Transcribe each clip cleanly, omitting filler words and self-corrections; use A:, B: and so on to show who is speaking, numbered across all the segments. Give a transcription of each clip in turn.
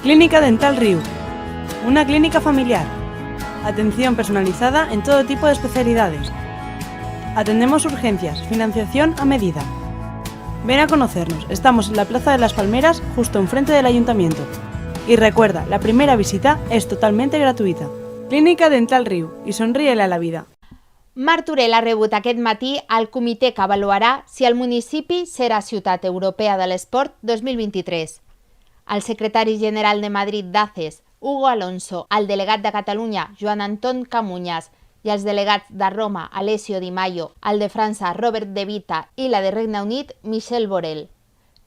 A: Clínica Dental Riu, una clínica familiar. Atención personalizada en todo tipo de especialidades. Atendemos urgencias, financiación a medida. Ven a conocernos, estamos en la Plaza de las Palmeras, justo enfrente del Ayuntamiento. Y recuerda, la primera visita es totalmente gratuïta. Clínica Dental Riu, i somríe-le a la vida.
B: Martorell ha rebut aquest matí el comitè que avaluarà si el municipi serà Ciutat Europea de l'Esport 2023. El secretari general de Madrid d'ACES, Hugo Alonso, el delegat de Catalunya, Joan Anton Camuñas, i els delegats de Roma, Alessio Di Maio, el de França, Robert De Vita, i la de Regne Unit, Michel Borrell.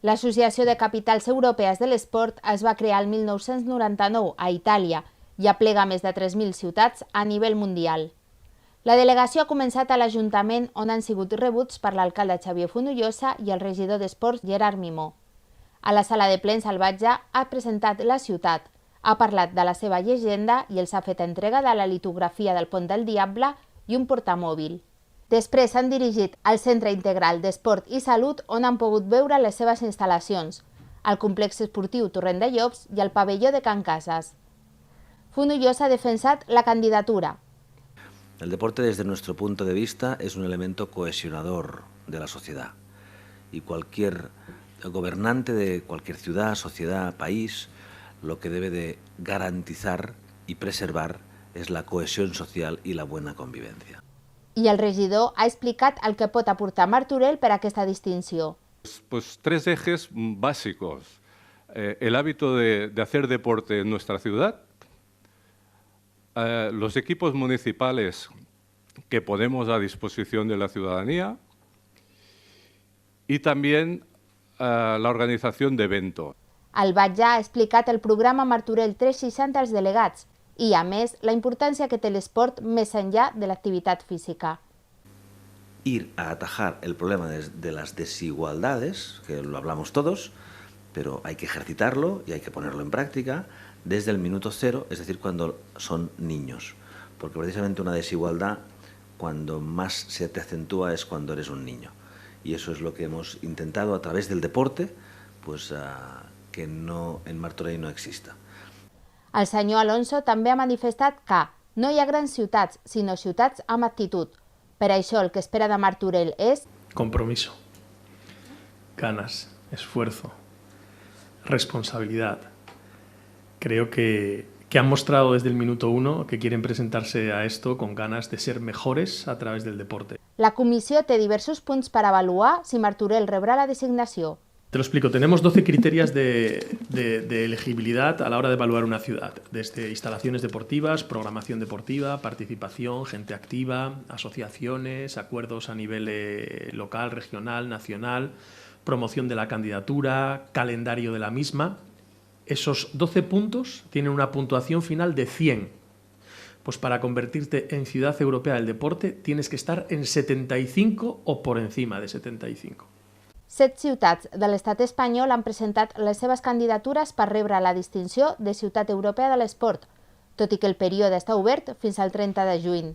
B: L'Associació de Capitals Europees de l'Esport es va crear el 1999 a Itàlia i aplega més de 3.000 ciutats a nivell mundial. La delegació ha començat a l'Ajuntament, on han sigut rebuts per l'alcalde Xavier Fonollosa i el regidor d'Esports Gerard Mimó. A la sala de plens, el batlle ha presentat la ciutat, ha parlat de la seva llegenda i els ha fet entrega de la litografia del Pont del Diable i un portamòbil. Després s'han dirigit al Centre Integral d'Esport i Salut, on han pogut veure les seves instal·lacions, el complex esportiu Torrent de Llops i el pavelló de Can Casas. Fonollosa ha defensat la candidatura.
C: El deporte, desde nuestro punto de vista, es un elemento cohesionador de la sociedad y cualquier gobernante de cualquier ciudad, sociedad, país, lo que debe de garantizar y preservar es la cohesión social y la buena convivencia.
B: I el regidor ha explicat el que pot aportar Martorell per a aquesta distinció.
D: Pues tres ejes básicos. El hábito de hacer deporte en nuestra ciudad, los equipos municipales que ponemos a disposición de la ciudadanía y también la organización de eventos.
B: El batlle ha explicat el programa Martorell 360 als delegats i, a més, la importància que té l'esport més enllà de l'activitat física.
C: Ir a atajar el problema de las desigualdades, que lo hablamos todos, pero hay que ejercitarlo y hay que ponerlo en práctica desde el minuto cero, es decir, cuando son niños. Porque precisamente una desigualdad, cuando más se te acentúa, es cuando eres un niño. Y eso es lo que hemos intentado a través del deporte, pues que no, en Martorell no exista.
B: El senyor Alonso també ha manifestat que no hi ha grans ciutats, sinó ciutats amb actitud. Per això el que espera de Martorell és
E: compromiso, ganas, esfuerzo, responsabilidad. Creo que han mostrado desde el minuto 1 que quieren presentarse a esto con ganas de ser mejores a través del deporte.
B: La comissió té diversos punts per avaluar si Martorell rebrà la designació.
E: Te lo explico, tenemos 12 criterios de elegibilidad a la hora de evaluar una ciudad, desde instalaciones deportivas, programación deportiva, participación, gente activa, asociaciones, acuerdos a nivel local, regional, nacional, promoción de la candidatura, calendario de la misma. Esos 12 puntos tienen una puntuación final de 100. Pues para convertirte en ciudad europea del deporte tienes que estar en 75 o por encima de 75.
B: 7 ciutats de l'estat espanyol han presentat les seves candidatures per rebre la distinció de Ciutat Europea de l'Esport, tot i que el període està obert fins al 30 de juny.